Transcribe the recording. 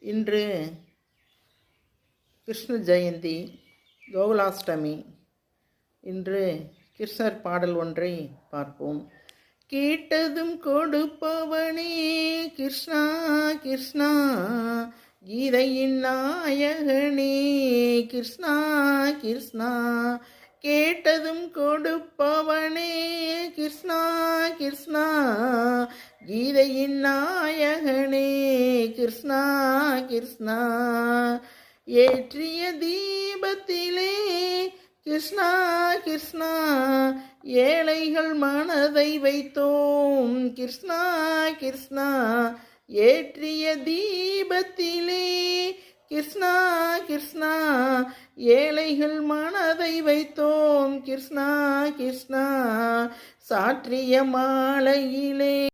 இன்று கிருஷ்ண ஜெயந்தி, கோகுலாஷ்டமி. இன்று கிருஷ்ணர் பாடல் ஒன்றை பார்ப்போம். கேட்டதும் கொடுப்பவனே கிருஷ்ணா கிருஷ்ணா, கீதையின் நாயகனே கிருஷ்ணா கிருஷ்ணா. கேட்டதும் கொடுப்பவனே கிருஷ்ணா கிருஷ்ணா, கீதையின் நாயகனே கிருஷ்ணா கிருஷ்ணா. ஏற்றிய தீபத்திலே கிருஷ்ணா கிருஷ்ணா, ஏழைகள் மனதை வைத்தோம் கிருஷ்ணா கிருஷ்ணா. ஏற்றிய தீபத்திலே கிருஷ்ணா கிருஷ்ணா, ஏழைகள் மனதை வைத்தோம் கிருஷ்ணா கிருஷ்ணா. சாற்றிய மாலையிலே